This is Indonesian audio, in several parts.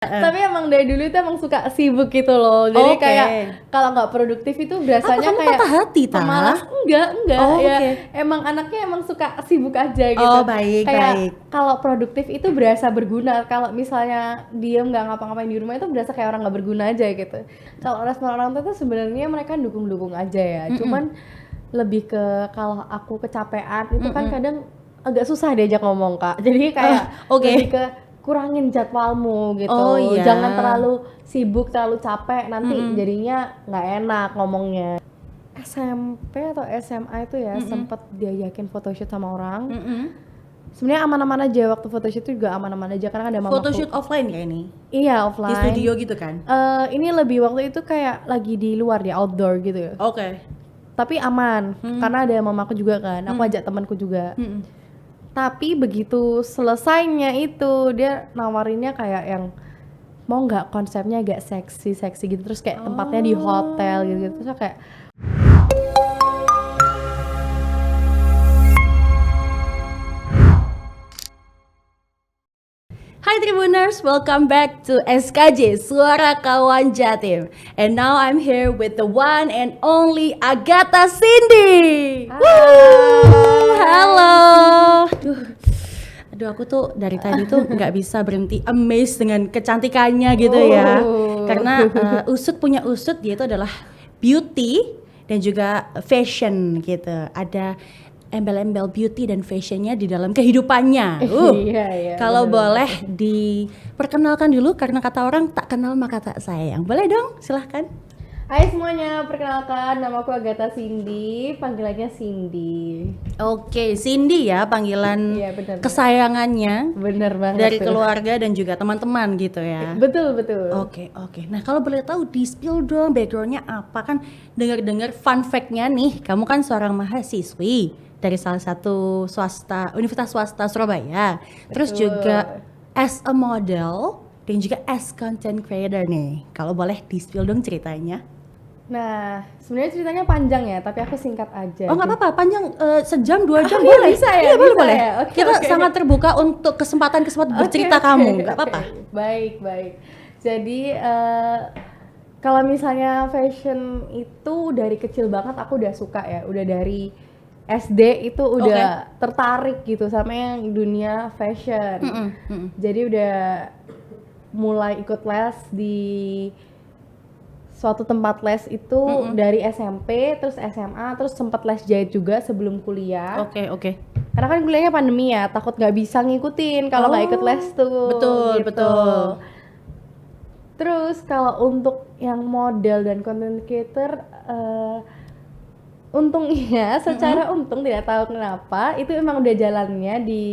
Tapi emang dari dulu itu emang suka sibuk gitu loh. Jadi Oke. kayak kalau nggak produktif itu biasanya Kamu kayak patah hati, pemalas. Enggak Oh, ya. oke. Emang anaknya emang suka sibuk aja gitu. Oh, baik. Kayak kalau produktif itu berasa berguna. Kalau misalnya diem nggak ngapa-ngapain di rumah itu berasa kayak orang nggak berguna aja gitu. Kalau respon orang tua itu sebenarnya mereka dukung-dukung aja ya. Cuman lebih ke kalau aku kecapean itu kan kadang agak susah diajak ngomong, Kak. Jadi kayak Oke. lebih ke kurangin jadwalmu gitu. Oh, iya. Jangan terlalu sibuk, terlalu capek, nanti jadinya nggak enak ngomongnya. SMP atau SMA itu ya sempet diajakin photoshoot sama orang. Sebenarnya aman-aman aja, waktu photoshoot itu juga aman-aman aja karena ada mamaku. Photoshoot offline kayak ini. Iya, Di offline. studio gitu kan? Ini lebih waktu itu kayak lagi di luar di outdoor gitu. Oke. Tapi aman karena ada mamaku juga kan. Aku ajak temanku juga. Tapi begitu selesainya itu dia nawarinnya kayak yang mau nggak konsepnya agak seksi gitu, terus kayak tempatnya di hotel gitu terus kayak Hai Tribuners, welcome back to SKJ Suara Kawan Jatim. And now I'm here with the one and only Agatha Cindy. Woo! Halo. Aduh, aku tuh dari tadi tuh nggak bisa berhenti amazed dengan kecantikannya gitu ya. Karena Usut punya Usut, dia itu adalah beauty dan juga fashion gitu. Ada embel-embel beauty dan fashionnya di dalam kehidupannya. Iya, Kalau bener. boleh diperkenalkan dulu karena kata orang tak kenal maka tak sayang. Boleh dong, silahkan. Hai semuanya, perkenalkan nama aku Agatha Cindy, panggilannya Cindy. Oke, Cindy ya panggilan Iya, bener. kesayangannya Bener banget dari tuh. keluarga dan juga teman-teman gitu ya. Betul. Oke. Nah kalau boleh tahu di spill dong backgroundnya apa, kan dengar-dengar fun fact-nya nih, kamu kan seorang mahasiswi dari salah satu universitas swasta Surabaya. Terus Betul. juga as a model dan juga as content creator nih. Kalau boleh di spill dong ceritanya. Nah, sebenarnya ceritanya panjang ya, tapi aku singkat aja. Oh nggak apa-apa, panjang sejam 2 jam iya, boleh. bisa ya? Iya boleh Bisa boleh. ya? Oke, Kita oke. sangat terbuka untuk kesempatan bercerita kamu, nggak apa-apa. Baik. Jadi kalau misalnya fashion itu dari kecil banget aku udah suka ya, udah dari SD itu udah tertarik gitu sama yang dunia fashion. Jadi udah mulai ikut les di suatu tempat les itu dari SMP, terus SMA, terus sempat les jahit juga sebelum kuliah. Oke. Karena kan kuliahnya pandemi ya, takut nggak bisa ngikutin kalau nggak ikut les tuh. Betul. Terus kalau untuk yang model dan content creator, untungnya secara untung tidak tahu kenapa itu emang udah jalannya di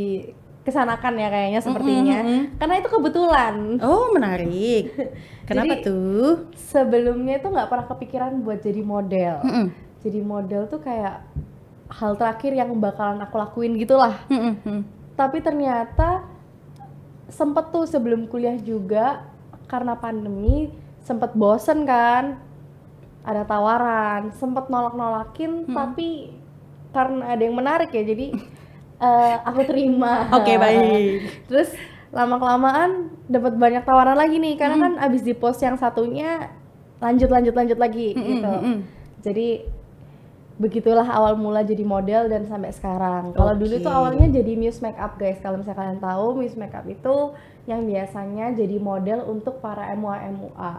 kesanakan ya kayaknya sepertinya. Karena itu kebetulan. Oh menarik. Kenapa Jadi, tuh? Sebelumnya itu nggak pernah kepikiran buat jadi model. Jadi model tuh kayak hal terakhir yang bakalan aku lakuin gitulah. Tapi ternyata sempet tuh sebelum kuliah juga karena pandemi sempet bosen kan, ada tawaran, sempet nolak-nolakin tapi karena ada yang menarik ya jadi aku terima. Oke, baik. Terus lama-kelamaan dapat banyak tawaran lagi nih karena kan abis di post yang satunya lanjut lagi gitu. Jadi begitulah awal mula jadi model dan sampai sekarang. Kalau dulu tuh awalnya jadi Muse Makeup guys. Kalau misalnya kalian tahu, Muse Makeup itu yang biasanya jadi model untuk para MUA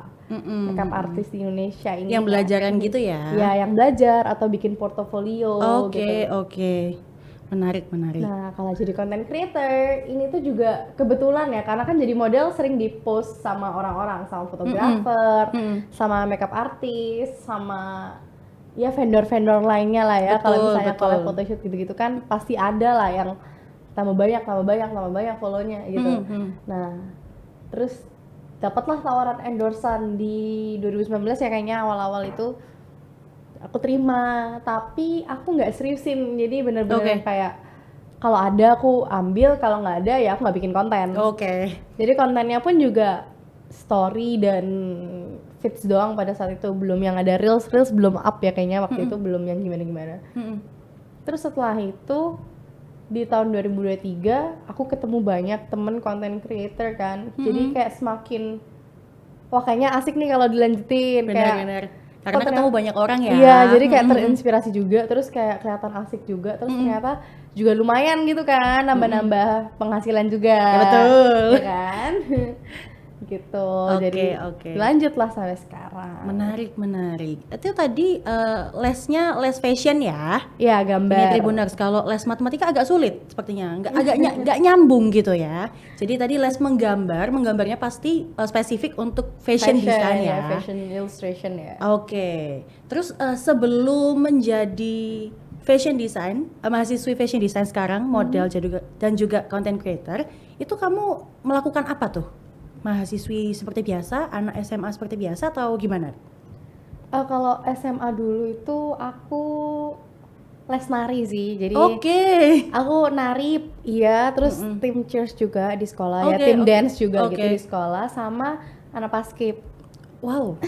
makeup artist di Indonesia ini. Yang belajaran gitu ya? Ya, yang belajar atau bikin portofolio gitu. Oke. Menarik. Nah, kalau jadi content creator, ini tuh juga kebetulan ya, karena kan jadi model sering di-post sama orang-orang, sama fotografer, sama makeup artist, sama ya vendor-vendor lainnya lah ya. Kalau misalnya collab photoshoot gitu-gitu kan pasti ada lah yang tambah banyak follow-nya gitu. Nah, terus dapatlah tawaran endorsan di 2019 ya kayaknya awal-awal itu aku terima, tapi aku nggak seriusin. Jadi bener-bener kayak kalau ada aku ambil, kalau nggak ada ya aku nggak bikin konten. Jadi kontennya pun juga story dan feeds doang pada saat itu, belum yang ada reels belum up ya kayaknya waktu itu, belum yang gimana. Terus setelah itu di tahun 2023 aku ketemu banyak temen content creator kan. Jadi kayak semakin wah kayaknya asik nih kalau dilanjutin. Benar-benar. Karena ternyata- ketemu banyak orang ya. Iya, jadi kayak terinspirasi juga, terus kayak kelihatan asik juga, terus ternyata juga lumayan gitu kan, nambah-nambah penghasilan juga. Ya, betul. Ya kan? Gitu. Oke, Jadi oke. lanjutlah sampai sekarang. Menarik. Itu tadi lesnya les fashion ya. Iya, Ini gambar. Tribuners, kalau les matematika agak sulit sepertinya, nggak nyambung gitu ya. Jadi tadi les menggambarnya pasti spesifik untuk fashion design ya. Fashion illustration ya. Oke, terus sebelum menjadi fashion design, mahasiswi fashion design sekarang, model dan juga content creator, itu kamu melakukan apa tuh? Mahasiswi seperti biasa, anak SMA seperti biasa atau gimana? Kalau SMA dulu itu aku les nari sih, jadi Oke. aku nari, iya, terus tim cheers juga di sekolah, ya Oke, tim oke. dance juga Oke. gitu di sekolah, sama anak paskib. Wow,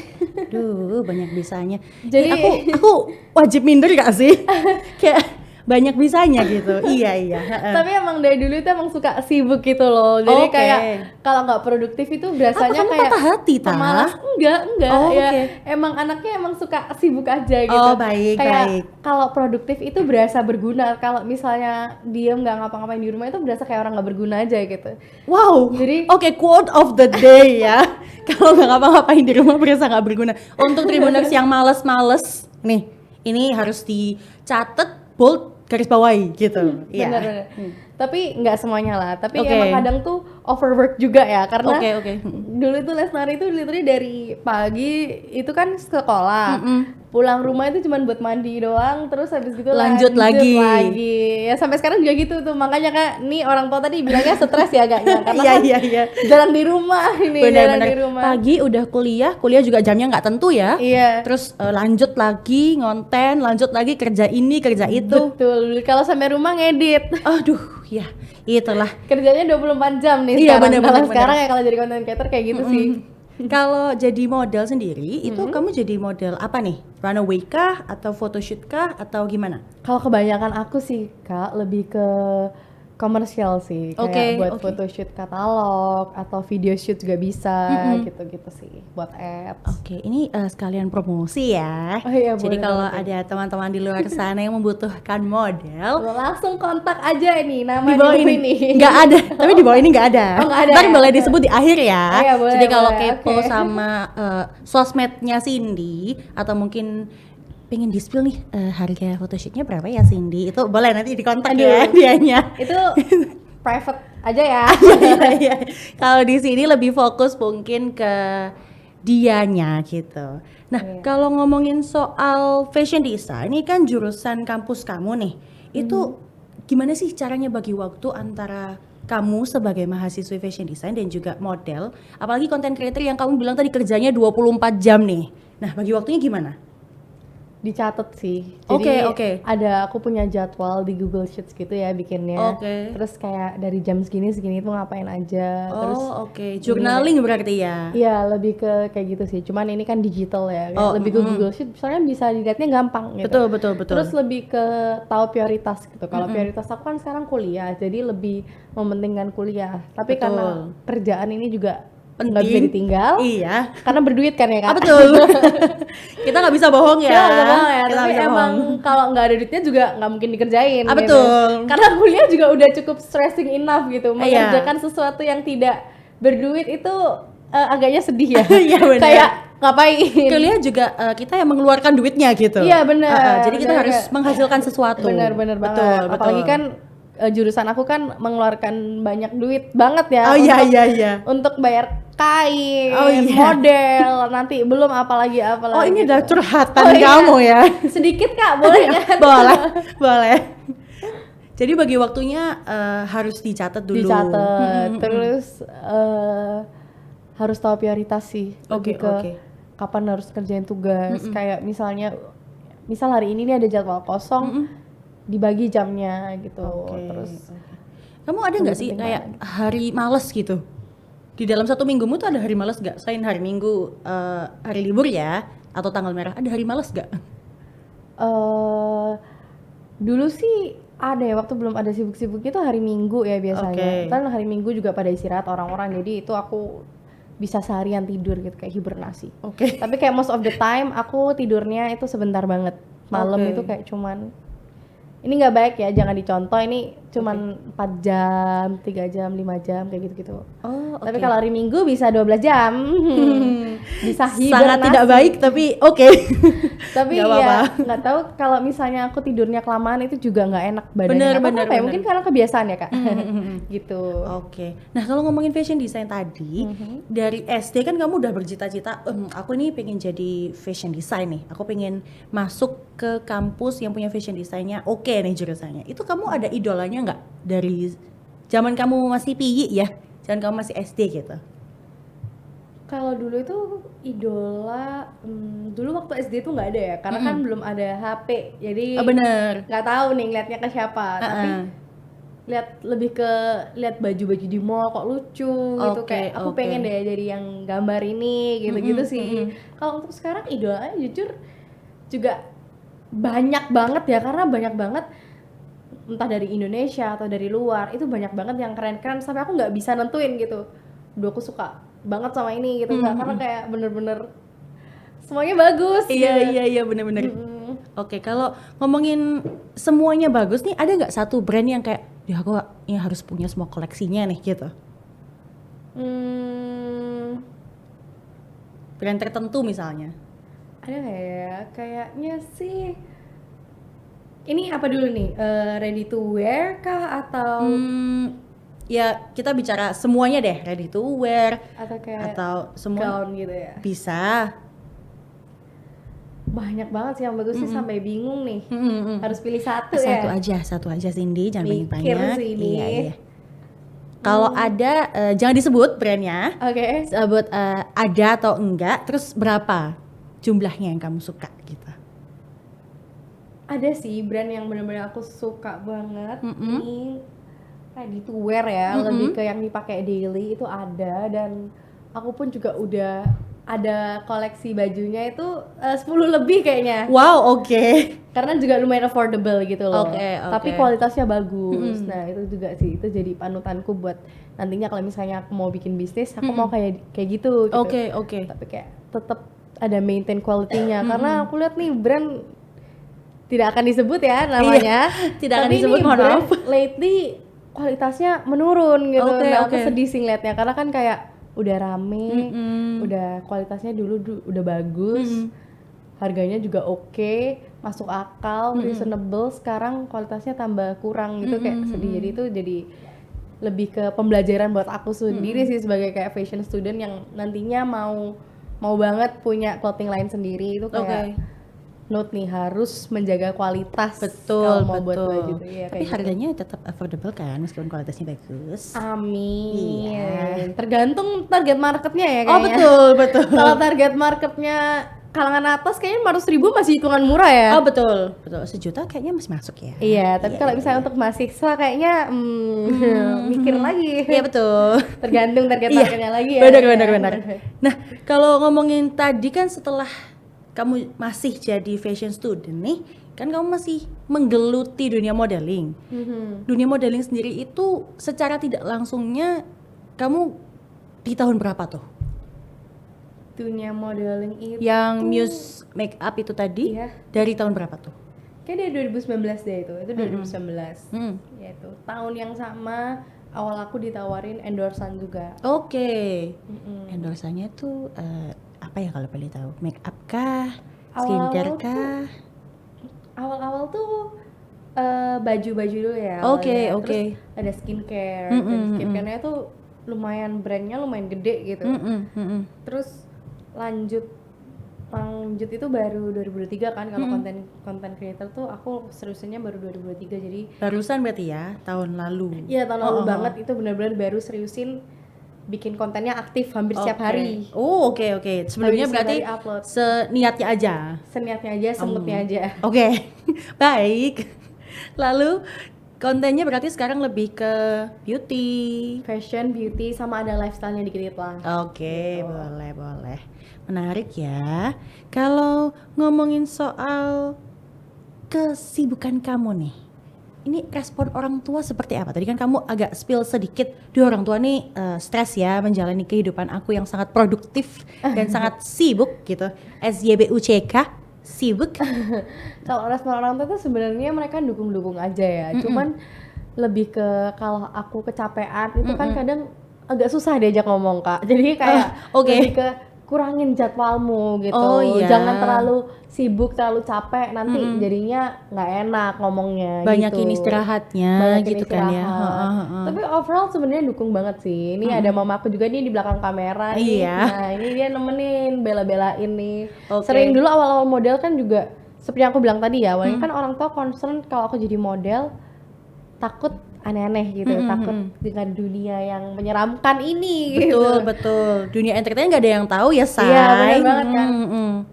duh banyak bisanya. Jadi- aku wajib minder gak sih? Kayak banyak bisanya gitu. Iya. Tapi emang dari dulu itu emang suka sibuk gitu loh, jadi Oke. kayak kalau nggak produktif itu berasanya Kamu kayak patah hati, Tah? pemalas. Enggak Oh, ya, oke. emang anaknya emang suka sibuk aja gitu. Oh, baik, kayak baik. kalau produktif itu berasa berguna, kalau misalnya diem nggak ngapa-ngapain di rumah itu berasa kayak orang nggak berguna aja gitu. Wow. Jadi- Oke, quote of the day ya. Kalau nggak ngapa-ngapain di rumah berasa nggak berguna. Untuk Tribuners yang males-males, nih, ini harus dicatat, bold, garis bawahi gitu. Iya. Bener-bener. Tapi nggak semuanya lah, tapi Oke. emang kadang tuh overwork juga ya, karena Oke. dulu itu les nari itu literally dari pagi itu kan sekolah, pulang rumah itu cuma buat mandi doang, terus habis gitu Lanjut lagi. ya sampai sekarang juga gitu tuh, makanya Kak, nih orang tua tadi bilangnya stres ya agaknya, karena kan Iya. jarang di rumah ini, jarang Benar-benar. di rumah. Pagi udah kuliah juga jamnya nggak tentu ya. Iya. Terus lanjut lagi ngonten, lanjut lagi kerja ini, kerja itu. Betul, kalau sampai rumah ngedit. Aduh, ya itulah. Kerjanya 24 jam nih Iya, sekarang. bener-bener, Kalau sekarang ya kalau jadi content creator kayak gitu sih. Kalau jadi model sendiri, itu kamu jadi model apa nih? Runway kah? Atau photoshoot kah? Atau gimana? Kalau kebanyakan aku sih Kak lebih ke komersial sih, kayak Oke, buat oke. photoshoot katalog atau video shoot juga bisa, gitu-gitu sih, buat ads. Oke, ini sekalian promosi ya. Oh iya, Jadi boleh kalau banget. ada teman-teman di luar sana yang membutuhkan model, Langsung kontak aja ini nama di bawah ini ini. nggak ada, tapi di bawah ini nggak ada. Oh, nggak ada Ntar ya? boleh disebut di akhir ya. Oh, iya, boleh, Jadi kalau boleh. kepo Oke. sama sosmednya Cindy atau mungkin pengen di-spill nih harga photoshootnya berapa ya Cindy? Itu boleh nanti dikontak ya Aduh. dianya. Itu private aja ya. Iya. Kalau di sini lebih fokus mungkin ke dianya gitu. Nah, Iya. kalau ngomongin soal fashion design, ini kan jurusan kampus kamu nih. Itu gimana sih caranya bagi waktu antara kamu sebagai mahasiswa fashion design dan juga model, apalagi content creator yang kamu bilang tadi kerjanya 24 jam nih. Nah, bagi waktunya gimana? Dicatat sih. Oke, Jadi oke. aku punya jadwal di Google Sheets gitu ya bikinnya. Oke. Terus kayak dari jam segini itu ngapain aja. Terus Oh, oke. Journaling berarti ya. iya, lebih ke kayak gitu sih. Cuman ini kan digital ya. Kayak Oh, lebih ke Google Sheet, soalnya bisa dilihatnya gampang gitu. Betul. Terus lebih ke tahu prioritas gitu. Kalau prioritas aku kan sekarang kuliah, jadi lebih mementingkan kuliah. Tapi Betul. karena kerjaan ini juga nggak Penting. bisa ditinggal, Iya. karena berduit kan ya Kak. Ah, betul. Kita nggak bisa bohong ya. Kita nggak bohong ya, Kita tapi nggak bisa emang bohong. kalau nggak ada duitnya juga nggak mungkin dikerjain. Ah, gitu. betul. Karena kuliah juga udah cukup stressing enough gitu. Iya. Mengerjakan sesuatu yang tidak berduit itu agaknya sedih ya. Iya, benar. Kayak ngapain? Kuliah juga kita yang mengeluarkan duitnya gitu. Iya benar. Jadi kita harus menghasilkan sesuatu. Benar Betul. banget. Apalagi kan jurusan aku kan mengeluarkan banyak duit banget ya. Oh iya untuk- iya. Untuk bayar kain, Oh, iya. model, nanti belum apalagi. Oh ini adalah curhatan Oh, iya. kamu ya. Sedikit Kak, boleh kan? boleh. Jadi bagi waktunya harus dicatat dulu. Dicatat, terus harus tahu prioritas sih. Oke, Lebih ke oke. kapan harus kerjain tugas. Kayak misal hari ini nih ada jadwal kosong, dibagi jamnya gitu. Oke, Terus kamu ada nggak sih penting kayak hari males gitu? Di dalam satu minggumu tuh ada hari males nggak? Selain hari Minggu, hari libur ya, atau tanggal merah, ada hari males nggak? dulu sih Ada ya, waktu belum ada sibuk-sibuknya tuh hari Minggu ya biasanya. Oke. Kan hari Minggu juga pada istirahat orang-orang, jadi itu aku bisa seharian tidur gitu kayak hibernasi. Oke. Tapi kayak most of the time aku tidurnya itu sebentar banget. Malam Oke. itu kayak cuman, ini nggak baik ya, jangan dicontoh, ini cuman 4 jam, 3 jam, 5 jam kayak gitu-gitu. Oh, Tapi oke. kalau hari Minggu bisa 12 jam. Bisa hibernasi. Sangat tidak baik tapi oke. Tapi Nggak apa-apa. ya nggak tahu kalau misalnya aku tidurnya kelamaan itu juga nggak enak badannya. Bener, Atau bener, apa ya? bener. Mungkin karena kebiasaan ya kak. Gitu. Oke. Nah, kalau ngomongin fashion design tadi, dari SD kan kamu udah bercita-cita, aku ini pengen jadi fashion design nih. Aku pengen masuk ke kampus yang punya fashion desainnya oke nih jurusannya. Itu kamu ada idolanya nggak dari zaman kamu masih piyi ya? Zaman kamu masih SD gitu? Kalau dulu itu idola, dulu waktu SD tuh nggak ada ya, karena kan belum ada HP, jadi Oh, bener. nggak tahu nih ngeliatnya ke siapa. Tapi lebih ke lihat baju-baju di mall kok lucu gitu, Oke, kayak aku oke. pengen deh jadi yang gambar ini gitu-gitu sih. Kalau untuk sekarang idolanya jujur juga banyak banget ya, karena banyak banget entah dari Indonesia atau dari luar, itu banyak banget yang keren-keren sampai aku nggak bisa nentuin gitu. Duh, aku suka banget sama ini gitu, nggak, karena kayak bener-bener semuanya bagus Iya, gitu. iya, bener-bener. Oke, kalau ngomongin semuanya bagus nih, ada nggak satu brand yang kayak, ya aku ini harus punya semua koleksinya nih gitu? Hmm, Brand tertentu misalnya. ada nggak ya? Kayaknya sih ini apa dulu nih? Ready to wear kah atau Ya kita bicara semuanya deh, ready to wear kayak atau semua gaun gitu ya? bisa. Banyak banget sih yang bagus sih, sampai bingung nih. Harus pilih satu Satu aja Cindy, jangan Mikir banyak-banyak. sih ini. Iya. Kalau ada jangan disebut brandnya, Oke. sebut ada atau enggak, terus berapa jumlahnya yang kamu suka gitu. Ada sih brand yang benar-benar aku suka banget. Ini ready to wear ya, lebih ke yang dipakai daily itu ada, dan aku pun juga udah ada koleksi bajunya itu 10 lebih kayaknya. Wow, oke. Karena juga lumayan affordable gitu loh. Oke. Tapi kualitasnya bagus. Nah, itu juga sih, itu jadi panutanku buat nantinya kalau misalnya aku mau bikin bisnis, aku mau kayak gitu. Oke. Tapi kayak tetap ada maintain quality-nya, karena aku lihat nih brand tidak akan disebut ya namanya. Tidak akan Tapi disebut, nih mohon brand maaf. lately kualitasnya menurun gitu. Oke, Nah, aku oke. sedih sih ngeliatnya, karena kan kayak udah rame, udah kualitasnya dulu udah bagus, harganya juga oke, masuk akal, reasonable. Sekarang kualitasnya tambah kurang gitu, kayak sedih. Jadi itu jadi lebih ke pembelajaran buat aku sendiri sih, sebagai kayak fashion student yang nantinya mau banget punya clothing line sendiri. Itu kayak note nih, harus menjaga kualitas kalau mau buat baju tuh ya. Tapi harganya tetap affordable kan meskipun kualitasnya bagus. Amin. Iya. Tergantung target marketnya ya Oh, kayaknya. betul. Kalau target marketnya kalangan atas kayaknya 400.000 masih hitungan murah ya. Oh, betul. 1 juta kayaknya masih masuk ya. Iya, tapi kalau misalnya untuk mahasiswa kayaknya mikir lagi. Iya, betul. Tergantung target marketnya lagi ya. Benar. Nah, kalau ngomongin tadi kan setelah kamu masih jadi fashion student nih, kan kamu masih menggeluti dunia modeling. Dunia modeling sendiri itu secara tidak langsungnya kamu di tahun berapa tuh? Dunia modeling itu Yang Muse Makeup itu tadi dari tahun berapa tuh? kayak dari 2019 deh itu 2019. Ya itu tahun yang sama awal aku ditawarin endorsan juga. Oke. Endorsannya tuh apa ya kalau boleh tahu? Make up kah? Skincare kah? Awal-awal tuh baju-baju dulu ya. Oke. Terus ada skincare. Dan skincare-nya tuh lumayan, brandnya lumayan gede gitu. Terus lanjut itu baru 2023 kan. Kalau konten creator tuh aku seriusnya baru 2023, jadi Barusan berarti ya, tahun lalu. iya tahun lalu banget. Itu benar-benar baru seriusin bikin kontennya aktif hampir setiap hari. Oh, oke. Sebelumnya Hampir berarti setiap hari upload. seniatnya aja. Seniatnya aja, semutnya aja. Oke. Baik. Lalu kontennya berarti sekarang lebih ke beauty. Fashion, beauty, sama ada lifestyle-nya dikit lah. Oke, boleh. Menarik ya. Kalau ngomongin soal kesibukan kamu nih, ini respon orang tua seperti apa? Tadi kan kamu agak spill sedikit, duh orang tua nih stres ya menjalani kehidupan aku yang sangat produktif dan sangat sibuk gitu. SYBUCK, sibuk. Kalau respon orang tua tuh sebenarnya mereka dukung-dukung aja ya. Cuman lebih ke kalau aku kecapean itu kan kadang agak susah diajak ngomong Kak. Jadi kayak lebih ke kurangin jadwalmu gitu. Oh, iya. Jangan terlalu sibuk, terlalu capek nanti jadinya nggak enak ngomongnya. Banyakin gitu. istirahatnya Banyakin gitu kan ya. istirahat. Tapi overall sebenarnya dukung banget sih. Ini ada mama aku juga nih di belakang kamera nih. Iya. Nah ini dia nemenin, bela-belain nih. Oke. Sering dulu awal-awal model kan juga seperti yang aku bilang tadi ya, awalnya kan orang tua concern kalau aku jadi model takut aneh-aneh gitu, takut dengan dunia yang menyeramkan ini. Betul, betul. Dunia entertain nggak ada yang tahu ya, Say. Iya benar banget kan.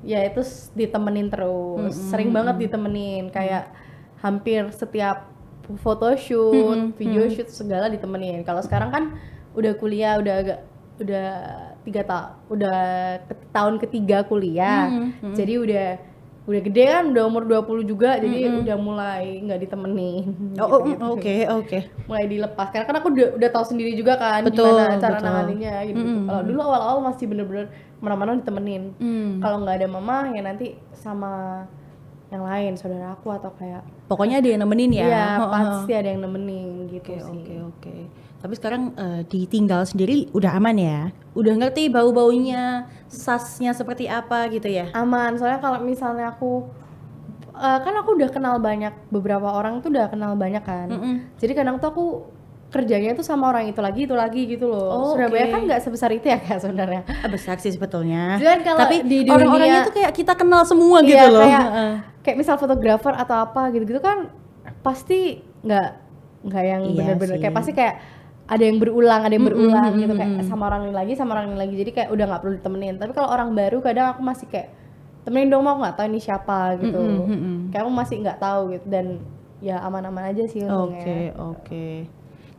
Ya itu ditemenin terus, sering banget ditemenin, kayak hampir setiap photoshoot, video shoot segala ditemenin. Kalau sekarang kan udah kuliah, udah tahun ketiga kuliah, jadi udah gede kan, udah umur 20 juga, jadi udah mulai nggak ditemenin. Oke. Mulai dilepas, karena kan aku udah tahu sendiri juga kan Betul, gimana cara betul. nanganinnya gitu. Kalau dulu awal-awal masih bener-bener mana-mana ditemenin. Kalau nggak ada mama ya nanti sama yang lain, saudara aku atau kayak Pokoknya ada yang nemenin ya. iya pasti ada yang nemenin gitu sih. Oke. Tapi sekarang ditinggal sendiri udah aman ya? Udah ngerti bau-baunya, sasnya seperti apa gitu ya? Aman, soalnya kalau misalnya aku kan aku udah kenal banyak, beberapa orang tuh udah kenal banyak kan. Jadi kadang tuh aku kerjanya tuh sama orang itu lagi gitu loh. Oh, Surabaya oke. kan nggak sebesar itu ya Kak sebenarnya. Besar sih sebetulnya. Cuman kalau Tapi di orang-orangnya dunia- tuh kayak kita kenal semua Iya, gitu loh. kayak misal fotografer atau apa gitu-gitu kan pasti nggak yang Iya bener-bener sih. kayak pasti kayak ada yang berulang gitu kayak sama orang ini lagi jadi kayak udah nggak perlu ditemenin. Tapi kalau orang baru kadang aku masih kayak temenin dong, mau nggak tahu ini siapa gitu. Kayak aku masih nggak tahu gitu, dan ya aman-aman aja sih untungnya. Oke.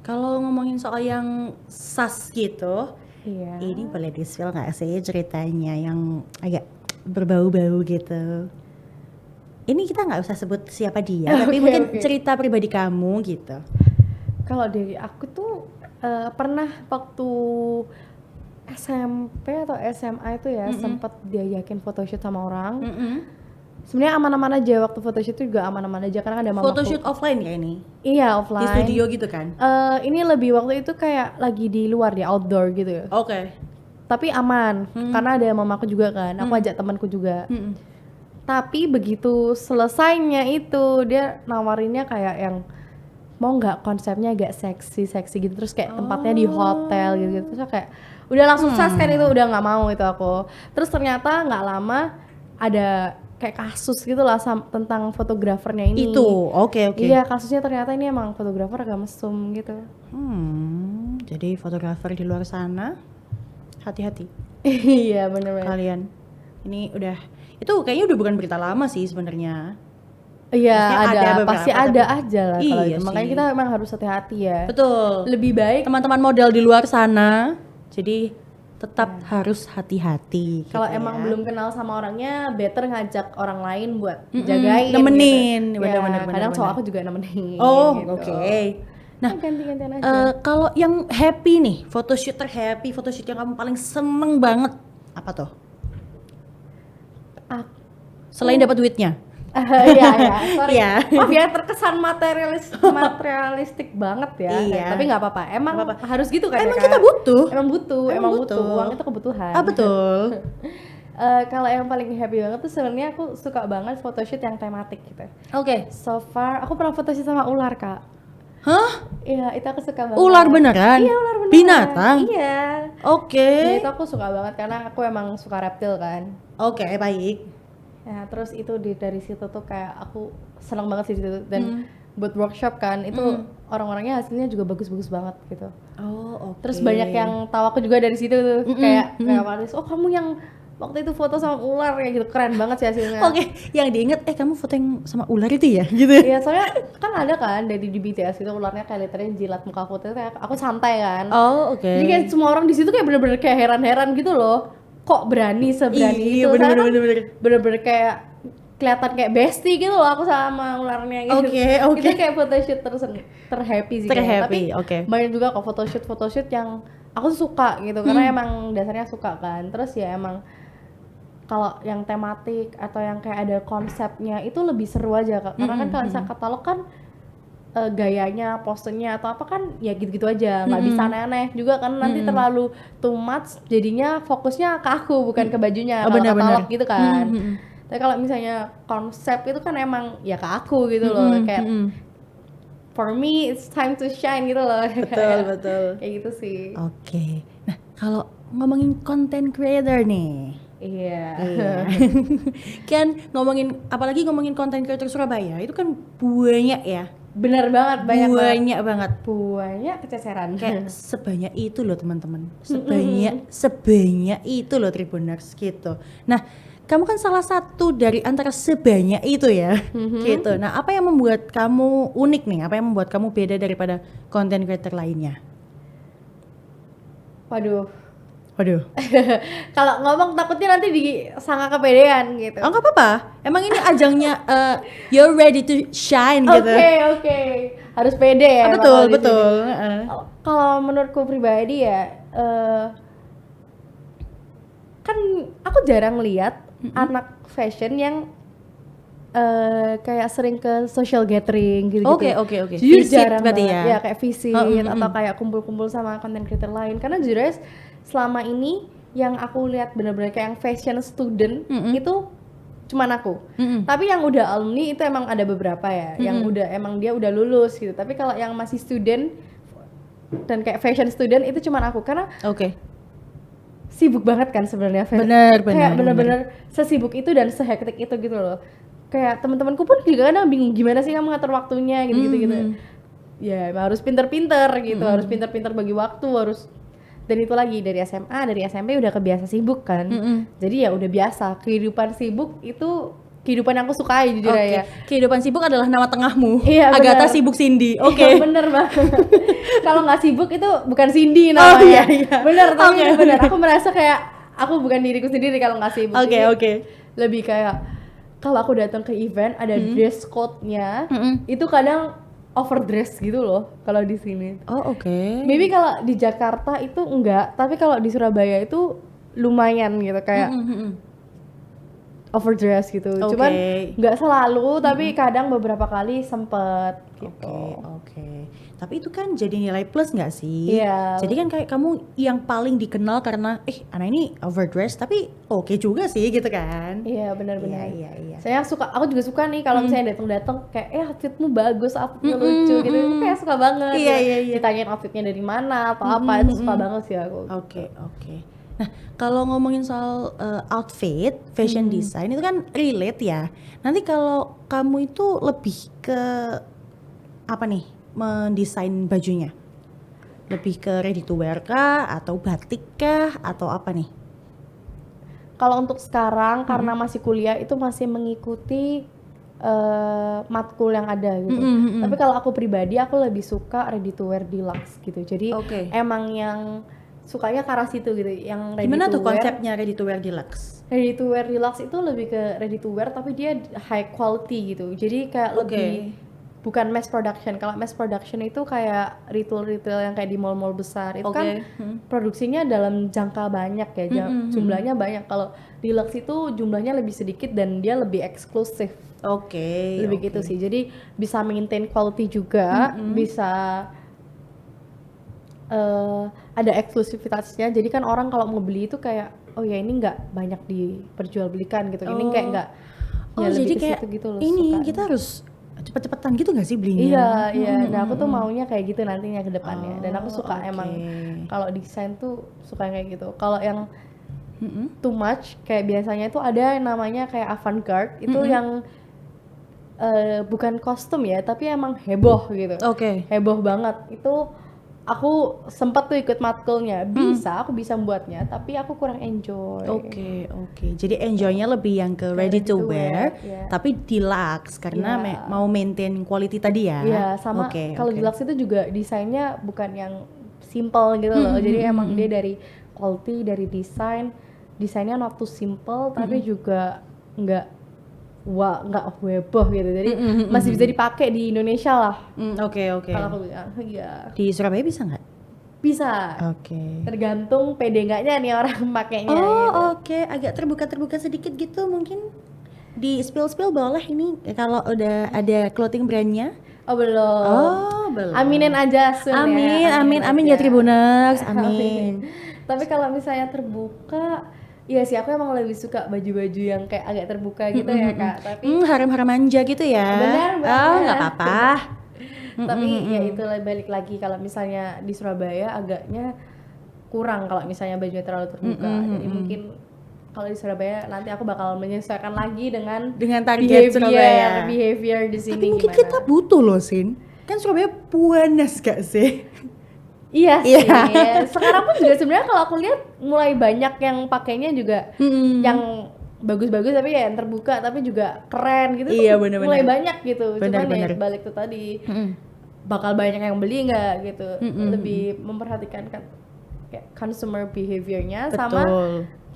Kalau ngomongin soal yang sas gitu, Iya. ini boleh di-spill nggak sih ceritanya yang agak berbau-bau gitu? Ini kita nggak usah sebut siapa dia, tapi Oke, mungkin oke. cerita pribadi kamu gitu. Kalau dari aku tuh pernah waktu SMP atau SMA itu ya sempat diajakin photoshoot sama orang. Sebenarnya aman-aman aja waktu photoshoot itu juga aman-aman aja karena ada mamaku. Photoshoot offline ya ini? Iya Di offline. studio gitu kan? Ini lebih waktu itu kayak lagi di luar di outdoor gitu ya. Oke. Tapi aman karena ada mamaku juga kan. Aku ajak temanku juga. Tapi begitu selesainya itu dia nawarinnya kayak yang mau nggak konsepnya agak seksi gitu, terus kayak tempatnya di hotel gitu. Terus aku kayak udah langsung sas kan itu, udah nggak mau itu aku. Terus ternyata nggak lama ada kayak kasus gitu lah tentang fotografernya ini. Itu, oke. Iya, kasusnya ternyata ini emang fotografer agak mesum gitu. Jadi fotografer di luar sana, hati-hati Iya bener-bener. kalian. Ini udah, itu kayaknya udah bukan berita lama sih sebenarnya. Iya Maksudnya ada ada, beberapa, pasti ada aja lah kalau Iya itu. Makanya sih. kita memang harus hati-hati ya. Betul. Lebih baik Teman-teman model di luar sana, jadi tetap harus hati-hati. kalau gitu emang ya. belum kenal sama orangnya, better ngajak orang lain buat jagain. nemenin. Gitu. Bener-bener, Kadang bener-bener. cowok aku juga nemenin. Oh, gitu. oke. Nah, ganti-gantian aja. kalau yang happy nih, photoshoot terhappy, photoshoot yang kamu paling seneng banget, apa tuh? Selain dapat duitnya? Iya, sorry. Iya. Maaf ya terkesan materialistik banget ya. Iya. Tapi nggak apa-apa. Emang harus gitu kan? Emang ya, kita Kak? butuh. Emang butuh. Uang itu kebutuhan. Betul. Kalau yang paling happy banget tuh sebenarnya aku suka banget photoshoot yang tematik gitu. Oke. So far aku pernah photoshoot sama ular Kak. Hah? Iya itu aku suka banget. Ular beneran? Iya ular beneran. Binatang? Iya. Oke. Ya, itu aku suka banget karena aku emang suka reptil kan. Oke, baik. Ya terus itu dari situ tuh kayak aku senang banget sih di situ, dan buat workshop kan itu orang-orangnya hasilnya juga bagus-bagus banget gitu. Oh, oke. Terus banyak yang tahu aku juga dari situ tuh kayak Maris, oh kamu yang waktu itu foto sama ular kayak gitu, keren banget sih hasilnya. Oke, yang diinget kamu foto yang sama ular itu ya, gitu. Iya soalnya kan ada kan dari di BTS itu ularnya kayak literally jilat muka aku tuh, kayak aku santai kan. Oh, oke. Jadi kayak semua orang di situ kayak bener-bener kayak heran-heran gitu loh. Kok berani seberani Iya, itu? Soalnya kan bener-bener. bener-bener kayak kelihatan kayak bestie gitu loh aku sama ularnya gitu. Oke. Itu kayak photoshoot terhappy sih kayaknya. Tapi oke. banyak juga kok photoshoot yang aku tuh suka gitu karena emang dasarnya suka kan. Terus ya emang kalau yang tematik atau yang kayak ada konsepnya itu lebih seru aja Kak. Karena kan kalau misalnya katalog kan gayanya, posenya atau apa kan ya gitu-gitu aja, nggak bisa aneh-aneh juga kan nanti terlalu too much jadinya fokusnya ke aku bukan ke bajunya. Kalau katalog gitu kan. Tapi kalau misalnya konsep itu kan emang ya ke aku gitu loh, kayak for me it's time to shine gitu loh. Betul. Kayak gitu sih. Oke. Nah, kalau ngomongin content creator nih. Iya. Kan apalagi ngomongin content creator Surabaya itu kan banyak ya. Bener banget, banyak banget. Banyak kececeran. Kayak sebanyak itu loh teman-teman. Sebanyak itu loh Tribuners gitu. Nah, kamu kan salah satu dari antara sebanyak itu ya. Gitu. Nah, apa yang membuat kamu unik nih? Apa yang membuat kamu beda daripada content creator lainnya? Waduh. Kalau ngomong takutnya nanti disangka kepedean gitu. Oh, nggak apa-apa. Emang ini ajangnya you're ready to shine gitu. Oke. Harus pede ya. Betul. Kalau menurutku pribadi ya, kan aku jarang lihat anak fashion yang kayak sering ke social gathering gitu. Oke. Jujur Visit jarang berarti banget. ya. Ya kayak visit atau kayak kumpul-kumpul sama content creator lain. Karena jujur aja selama ini yang aku lihat benar-benar kayak yang fashion student itu cuman aku. Tapi yang udah alumni itu emang ada beberapa ya, yang dia udah lulus gitu. Tapi kalau yang masih student dan kayak fashion student itu cuman aku karena sibuk banget kan sebenarnya. Benar. Kayak benar-benar sesibuk itu dan sehektik itu gitu loh. Kayak teman-temanku pun juga kadang bingung gimana sih kamu ngatur waktunya gitu. Ya harus pinter-pinter gitu, harus pinter-pinter bagi waktu, dan itu lagi dari SMA, dari SMP udah kebiasa sibuk kan. Jadi ya udah biasa, kehidupan sibuk itu kehidupan yang aku sukai jujur ya. Kehidupan sibuk adalah nama tengahmu. Iya, Agatha Sibuk Cindy. Iya, bener banget. Kalau nggak sibuk itu bukan Cindy namanya. Iya. Bener, tapi bener. Aku merasa kayak aku bukan diriku sendiri kalau nggak sibuk. Oke. Lebih kayak kalau aku datang ke event ada dress code-nya, itu kadang overdress gitu loh kalau di sini. Oke. Maybe kalau di Jakarta itu enggak, tapi kalau di Surabaya itu lumayan gitu kayak overdress gitu. Cuman enggak selalu, tapi kadang beberapa kali sempet gitu. Oke. Tapi itu kan jadi nilai plus nggak sih? Iya. Jadi kan kayak kamu yang paling dikenal karena anak ini overdress tapi oke juga sih gitu kan? Iya benar-benar. Iya. Aku juga suka nih kalau misalnya datang kayak outfitmu bagus, outfitnya lucu gitu. Kayak suka banget. Iya. Ditanyain outfitnya dari mana atau apa itu suka banget sih aku. Oke. Nah, kalau ngomongin soal outfit, fashion design itu kan relate ya. Nanti kalau kamu itu lebih ke apa nih? Mendesain bajunya? Lebih ke ready to wear kah atau batik kah atau apa nih? Kalau untuk sekarang karena masih kuliah itu masih mengikuti matkul yang ada gitu. Tapi kalau aku pribadi aku lebih suka ready to wear deluxe gitu. Jadi emang yang sukanya ke arah situ gitu. Yang ready gimana to tuh wear, konsepnya ready to wear deluxe? Ready to wear deluxe itu lebih ke ready to wear tapi dia high quality gitu. Jadi kayak lebih bukan mass production. Kalau mass production itu kayak retail yang kayak di mall-mall besar itu kan produksinya dalam jangka banyak ya, jumlahnya banyak. Kalau deluxe itu jumlahnya lebih sedikit dan dia lebih eksklusif. Lebih gitu sih. Jadi bisa maintain quality juga, bisa ada eksklusivitasnya. Jadi kan orang kalau mau beli itu kayak oh ya ini nggak banyak diperjualbelikan gitu. Ini kayak nggak. Ya jadi lebih kayak gitu loh, ini suka. kita harus cepet-cepetan gitu gak sih belinya? Iya. Nah aku tuh maunya kayak gitu nantinya ke depannya. Dan aku suka emang kalau desain tuh suka kayak gitu. Kalau yang too much kayak biasanya tuh ada yang namanya kayak avant-garde itu yang bukan kostum ya, tapi emang heboh gitu. Heboh banget. Itu aku sempat tuh ikut matkulnya. Aku bisa membuatnya, tapi aku kurang enjoy. Oke. Jadi enjoynya lebih yang ke ready to wear, tapi deluxe karena mau maintain quality tadi ya. Iya, sama kalau deluxe itu juga desainnya bukan yang simple gitu loh. Jadi emang dia dari quality, dari desainnya not too simple, tapi juga nggak wah nggak heboh gitu, jadi masih bisa dipakai di Indonesia lah. Oke. Kalau aku bilang, iya Di Surabaya bisa nggak? bisa. Oke. Tergantung pede nggaknya nih orang pakainya. Oh gitu. oke, agak terbuka sedikit gitu mungkin. Di spill boleh ini kalau udah ada clothing brandnya. Oh belum. Oh belum. Aminin aja soon ya. Amin ya Tribuners, amin. Tapi kalau misalnya terbuka, iya sih aku emang lebih suka baju-baju yang kayak agak terbuka gitu ya Kak. Tapi Harem-harem manja gitu ya. Benar banget. Oh nggak apa-apa. tapi ya itu balik lagi kalau misalnya di Surabaya agaknya kurang kalau misalnya bajunya terlalu terbuka. Jadi mungkin kalau di Surabaya nanti aku bakal menyesuaikan lagi dengan target Surabaya. behavior di sini. Tapi mungkin gimana. kita butuh loh Sin. Kan Surabaya panas gak sih? Iya sih. Sekarang pun juga sebenarnya kalau aku lihat mulai banyak yang pakainya juga yang bagus-bagus tapi ya yang terbuka tapi juga keren gitu. Iya, tuh bener-bener. mulai banyak gitu. Cuman Bener-bener. ya balik tuh tadi bakal banyak yang beli nggak gitu. Lebih memperhatikan kan kayak consumer behaviornya sama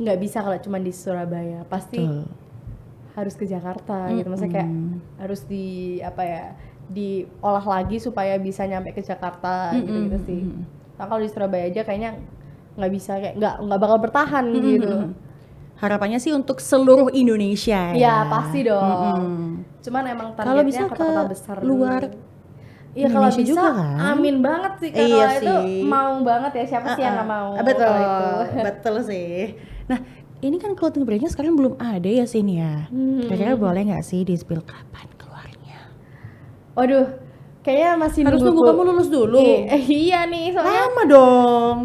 nggak bisa kalau cuma di Surabaya, pasti harus ke Jakarta gitu. Maksudnya kayak harus di apa ya, diolah lagi supaya bisa nyampe ke Jakarta gitu sih. Nah, kalau di Surabaya aja kayaknya nggak bisa, kayak nggak bakal bertahan gitu. Harapannya sih untuk seluruh Indonesia ya. Ya pasti dong. Cuman emang Kalau bisa targetnya kota-kota besar luar dulu. Iya kalau Indonesia bisa juga kan? amin banget sih Iya kalau itu sih. mau banget ya, siapa sih yang nggak mau Betul, kalau itu. betul sih. Nah, ini kan clothing brandnya sekarang belum ada ya Sin ya. Kira-kira boleh nggak sih di spill kapan keluarnya? Waduh, kayaknya masih Harus nunggu kamu lulus dulu. Iya nih, soalnya Lama dong.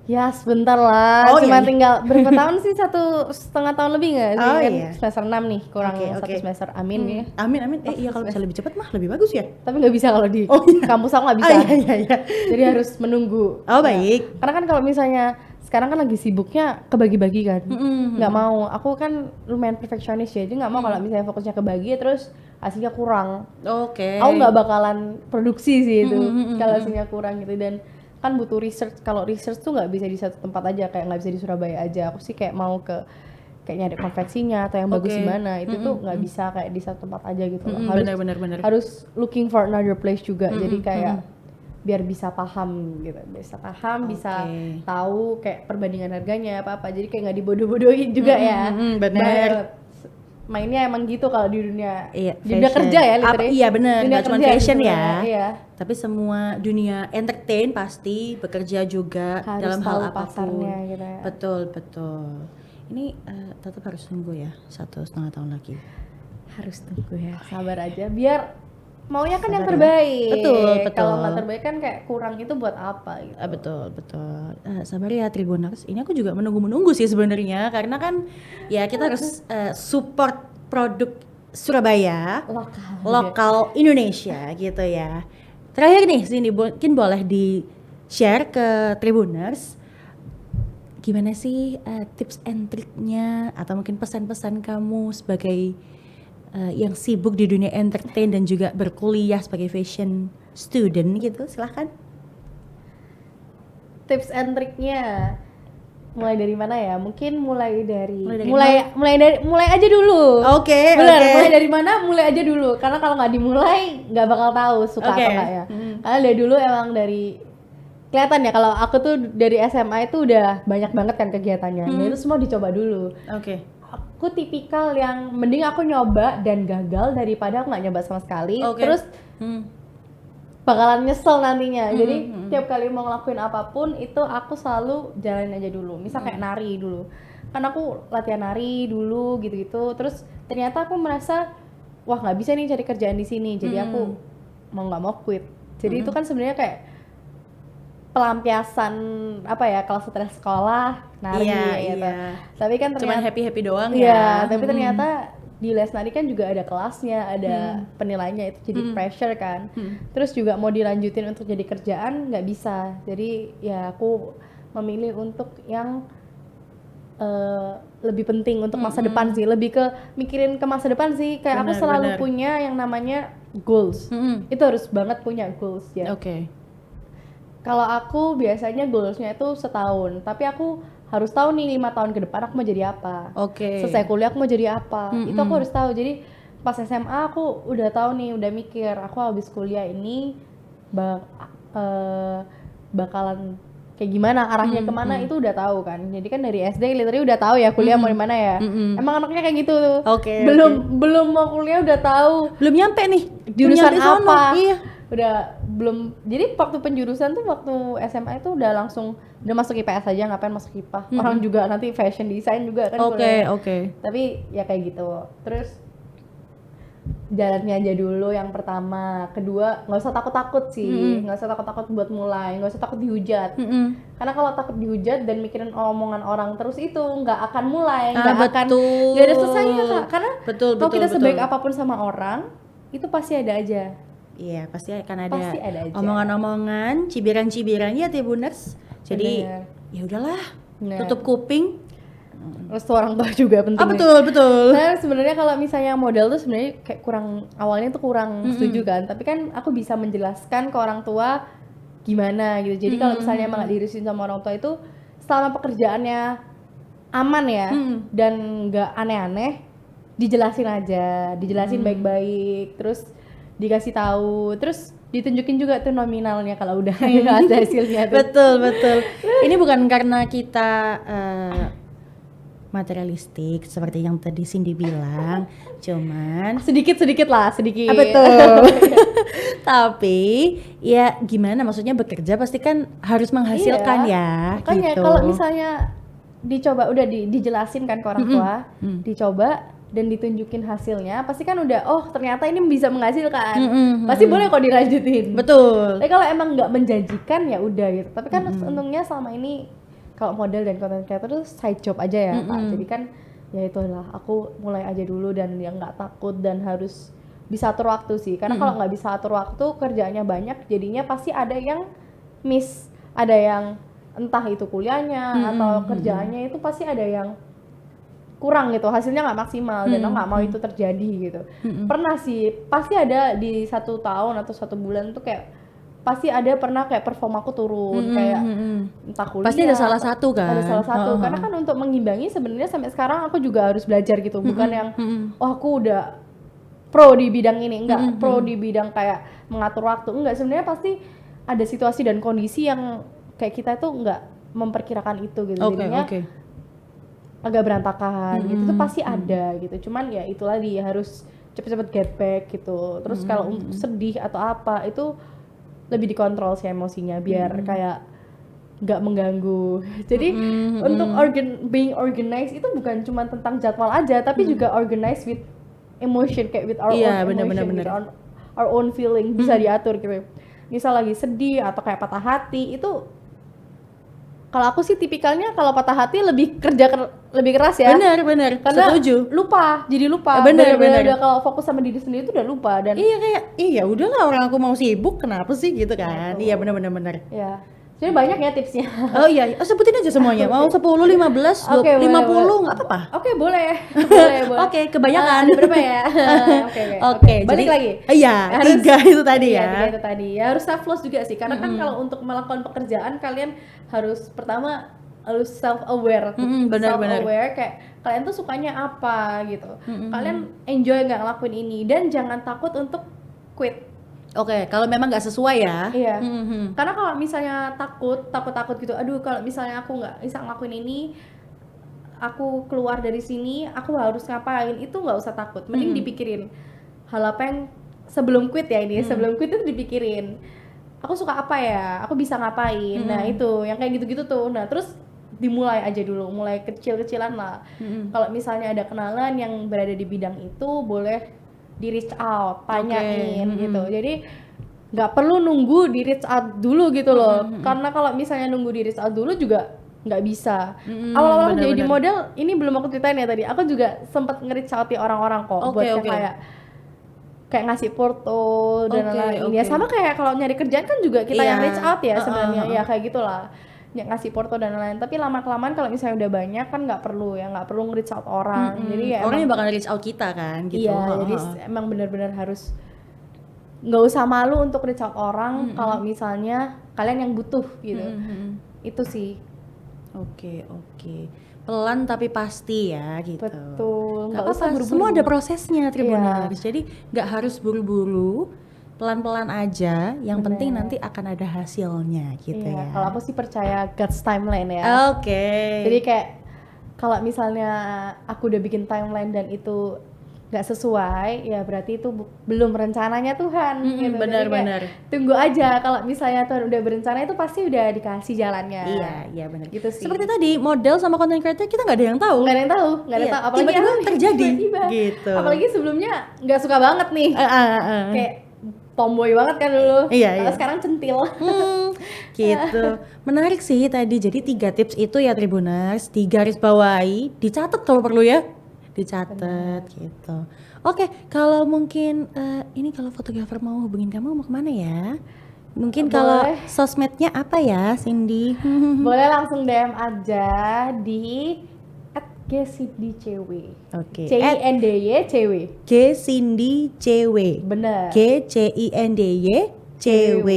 ya sebentar lah, Oh, cuma iya. tinggal berapa tahun sih, 1,5 tahun lebih nggak sih? Oh, Kan iya. semester 6 nih, kurang Oke. 1 semester, amin ya. Amin. Iya kalau bisa lebih cepat mah lebih bagus ya. Tapi nggak bisa kalau di Oh, iya. kampus aku nggak bisa. Iya. Jadi harus menunggu. Oh, baik. Karena kan kalau misalnya sekarang kan lagi sibuknya kebagi-bagi kan, nggak mau. Aku kan lumayan perfeksionis ya, jadi nggak mau kalau misalnya fokusnya kebagi terus hasilnya kurang. Oke. Aku nggak bakalan produksi sih itu kalau hasilnya kurang gitu. Dan kan butuh research. Kalau research tuh nggak bisa di satu tempat aja, kayak nggak bisa di Surabaya aja. Aku sih kayak mau ke kayak nyari konveksinya atau yang bagus di mana, itu tuh nggak bisa kayak di satu tempat aja gitu loh. Benar. Harus looking for another place juga. Jadi kayak biar bisa paham gitu, bisa tahu kayak perbandingan harganya apa jadi kayak nggak dibodoh-bodohin juga ya. Benar. Mainnya emang gitu kalau di dunia, Iya, di dunia kerja ya literally. Iya benar, Dunia nggak cuma kerja fashion gitu ya. Iya. Tapi semua dunia entertain pasti bekerja juga Harus dalam hal tahu apapun. pasarnya gitu ya. Betul. Ini tetap harus tunggu ya 1,5 tahun lagi. Harus tunggu ya, sabar aja. Biar maunya kan yang Sabar ya. terbaik. Betul. Kalau nggak terbaik kan kayak kurang, itu buat apa gitu. Betul. Sabar ya Tribuners. Ini aku juga menunggu sih sebenarnya karena kan ya kita harus support produk Surabaya, lokal Indonesia gitu ya. Terakhir nih sini mungkin boleh di share ke Tribuners gimana sih tips and triknya atau mungkin pesan-pesan kamu sebagai yang sibuk di dunia entertain dan juga berkuliah sebagai fashion student gitu, silahkan. Tips and triknya mulai dari mana ya? Mungkin mulai aja dulu. Oke. Mulai dari mana? Mulai aja dulu. Karena kalau nggak dimulai nggak bakal tahu suka atau nggak ya. Karena dari dulu emang dari kelihatan ya, kalau aku tuh dari SMA itu udah banyak banget kan kegiatannya. Dan itu semua dicoba dulu. Oke. Aku tipikal yang mending aku nyoba dan gagal daripada aku nggak nyoba sama sekali. Terus bakalan nyesel nantinya. Jadi tiap kali mau ngelakuin apapun itu aku selalu jalanin aja dulu. Misal kayak nari dulu, kan aku latihan nari dulu gitu-gitu. Terus ternyata aku merasa wah nggak bisa nih cari kerjaan di sini. Jadi aku mau nggak mau quit. Jadi itu kan sebenarnya kayak pelampiasan apa ya, kalau stres sekolah nari gitu. Tapi kan ternyata cuman happy doang ya. Tapi ternyata di les nari kan juga ada kelasnya, ada penilaiannya, itu jadi pressure kan. Terus juga mau dilanjutin untuk jadi kerjaan nggak bisa. Jadi ya aku memilih untuk yang lebih penting untuk masa depan sih, lebih ke mikirin ke masa depan sih. Kayak aku selalu punya yang namanya goals. Itu harus banget punya goals ya. Oke. Kalau aku biasanya goalsnya itu setahun, tapi aku harus tahu nih 5 tahun ke depan aku mau jadi apa. Oke. Selesai kuliah aku mau jadi apa. Itu aku harus tahu. Jadi pas SMA aku udah tahu nih, udah mikir aku habis kuliah ini bakalan kayak gimana, arahnya kemana itu udah tahu kan. Jadi kan dari SD literally udah tahu ya kuliah mau di mana ya. Emang anaknya kayak gitu tuh. Oke, Belum mau kuliah udah tahu belum nyampe nih jurusan belum nyampe sono. apa. Iya. Udah belum. Jadi waktu penjurusan tuh waktu SMA itu udah langsung udah masuk IPS aja, ngapain masuk IPA. Orang juga nanti fashion design juga kan kuliah. Oke. Tapi ya kayak gitu. Terus jalannya aja dulu yang pertama, kedua nggak usah takut-takut sih, nggak usah takut-takut buat mulai, nggak usah takut dihujat. Karena kalau takut dihujat dan mikirin omongan orang terus itu nggak akan mulai, nggak ada selesainya Kak. Karena kalau kita sebaik apapun sama orang itu pasti ada aja. Iya, pasti akan ada aja. omongan-omongan, cibiran-cibiran ya Tebuners. Jadi ya udahlah, tutup kuping. Terus orang tua juga penting. Betul. Nah sebenarnya kalau misalnya model tuh sebenarnya kayak awalnya tuh kurang setuju kan. Tapi kan aku bisa menjelaskan ke orang tua gimana gitu. Jadi kalau misalnya emang gak diurusin sama orang tua itu, selama pekerjaannya aman ya dan nggak aneh-aneh, dijelasin baik-baik, terus dikasih tahu, terus ditunjukin juga tuh nominalnya kalau udah ada hasilnya tuh. Betul. Ini bukan karena kita materialistik seperti yang tadi Cindy bilang, cuman sedikit lah. Betul. Tapi ya gimana, maksudnya bekerja pasti kan harus menghasilkan ya. Makanya gitu. kalau misalnya dicoba udah dijelasin kan ke orang tua, dicoba dan ditunjukin hasilnya, pasti kan udah ternyata ini bisa menghasilkan. Pasti boleh kok dilanjutin. Betul. Tapi kalau emang nggak menjanjikan ya udah gitu. Tapi kan untungnya selama ini kalau model dan content creator itu side job aja ya Kak. Jadi kan ya itulah, aku mulai aja dulu dan yang nggak takut dan harus bisa atur waktu sih. Karena kalau nggak bisa atur waktu, kerjaannya banyak, jadinya pasti ada yang miss, ada yang entah itu kuliahnya atau kerjaannya itu pasti ada yang kurang gitu, hasilnya nggak maksimal dan aku nggak mau itu terjadi gitu. Pernah sih, pasti ada di 1 tahun atau 1 bulan tuh kayak pasti ada pernah kayak performa aku turun, kayak entah kuliah. Pasti ada salah satu kan? Ada salah satu, karena kan untuk mengimbangi sebenarnya sampai sekarang aku juga harus belajar gitu, bukan yang aku udah pro di bidang ini, enggak pro di bidang kayak mengatur waktu, enggak, sebenarnya pasti ada situasi dan kondisi yang kayak kita tuh enggak memperkirakan itu gitu, jadinya agak berantakan gitu tuh pasti ada gitu. Cuman ya itulah dia harus cepet-cepet get back gitu. Terus kalau untuk sedih atau apa itu lebih dikontrol sih emosinya biar kayak nggak mengganggu. Jadi untuk being organized itu bukan cuma tentang jadwal aja, tapi juga organized with emotion, kayak with our own emotion, with our own feeling, bisa diatur gitu. Misal lagi sedih atau kayak patah hati itu, kalau aku sih tipikalnya kalau patah hati lebih lebih keras ya. Benar. Karena setuju. jadi lupa. Benar. Udah kalau fokus sama diri sendiri itu udah lupa dan iya kayak udahlah, orang aku mau sibuk kenapa sih gitu kan. Iya benar. Iya. Jadi banyak ya tipsnya. Oh iya, sebutin aja semuanya. Mau 10, 15, 50 nggak apa-apa. Oke, boleh. Oke, kebanyakan. Ada berapa ya? Oke. Balik lagi. Iya, 3 itu tadi ya. 3 itu tadi. Ya harus self loss juga sih. Karena kan kalau untuk melakukan pekerjaan kalian harus pertama harus self aware. Benar. Kayak kalian tuh sukanya apa gitu. Kalian enjoy nggak ngelakuin ini, dan jangan takut untuk quit. Oke, kalau memang nggak sesuai ya. Iya. Karena kalau misalnya takut gitu, aduh kalau misalnya aku nggak bisa ngelakuin ini, aku keluar dari sini, aku harus ngapain, itu nggak usah takut. Mending dipikirin hal apa yang sebelum quit ya ini, sebelum quit itu dipikirin, aku suka apa ya, aku bisa ngapain. Nah itu yang kayak gitu-gitu tuh. Nah terus dimulai aja dulu, mulai kecil-kecilan lah. Kalau misalnya ada kenalan yang berada di bidang itu, boleh di reach out, tanyain gitu. Jadi nggak perlu nunggu di reach out dulu gitu loh. Karena kalau misalnya nunggu di reach out dulu juga nggak bisa. Awal-awal jadi di model ini belum aku ceritain ya tadi. Aku juga sempat nge-reach out orang-orang kok buat kayak ngasih porto dan lain-lain. Ya sama kayak kalau nyari kerjaan kan juga kita yang reach out ya sebenarnya. Ya kayak gitulah. Ngasih porto dan lain-lain, tapi lama-kelamaan kalau misalnya udah banyak kan nggak perlu nge-reach out orang. Jadi ya orang yang bakal reach out kita kan gitu. Iya, jadi emang benar-benar harus nggak usah malu untuk reach out orang kalau misalnya kalian yang butuh gitu. Itu sih. Oke. pelan tapi pasti ya gitu. Betul, Nggak nggak usah apa-apa, buru-buru. semua ada prosesnya Tribuners. Iya. Jadi nggak harus buru-buru, pelan-pelan aja. Yang Bener. penting nanti akan ada hasilnya gitu Iya, ya. kalau aku sih percaya God's timeline ya. Oke. Jadi kayak kalau misalnya aku udah bikin timeline dan itu nggak sesuai, ya berarti itu belum rencananya Tuhan. Gitu. Jadi benar-benar. kayak tunggu aja, kalau misalnya Tuhan udah berencana itu pasti udah dikasih jalannya. Iya benar. Gitu sih. Seperti tadi model sama content creator kita nggak ada yang tahu. Nggak ada yang tahu, nggak ada Iya, yang tahu. Apalagi tiba-tiba aku terjadi, tiba-tiba. gitu. Apalagi sebelumnya nggak suka banget nih, kayak tomboy banget kan dulu. Iya, Kalau iya. sekarang centil. Gitu. Menarik sih tadi. Jadi 3 tips itu ya Tribuners, digarisbawahi, dicatat kalau perlu ya. Dicatat gitu. Oke, kalau mungkin ini kalau fotografer mau hubungin kamu mau kemana ya? Mungkin kalau Boleh. sosmednya apa ya, Cindy? Boleh langsung DM aja di @gcindicw. Oke. CINDYCW. @gcindicw. Bener. GCINDYCW.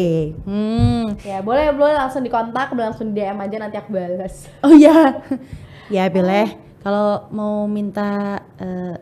Ya boleh langsung dikontak, boleh langsung di DM aja, nanti aku balas. Oh ya. Ya boleh. Kalau mau minta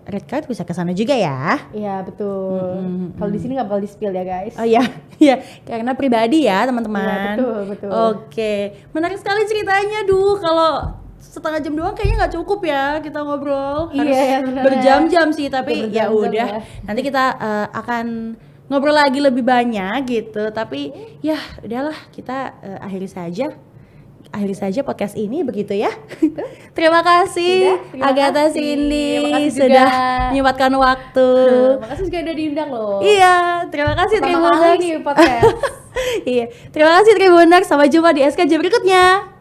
red card bisa ke sana juga ya. Iya betul. Kalau di sini nggak bakal di spill ya guys. Oh iya, iya, karena pribadi ya teman-teman. Iya, betul. Oke, menarik sekali ceritanya. Duh, kalau setengah jam doang kayaknya nggak cukup ya kita ngobrol. Iya, Harus ya, benar. berjam-jam sih, tapi Udah ya berjam-jam udah. ya. Nanti kita akan ngobrol lagi lebih banyak gitu. Tapi ya udahlah, kita akhiri saja podcast ini begitu ya. Terima kasih Terima Agatha kasih. Cindy Makasih juga. sudah menyempatkan waktu. Makasih juga udah diundang loh. Iya, terima kasih Pertama kali Tribuners. nih podcast. Iya, terima kasih Tribuners. Sampai jumpa di SKJ berikutnya.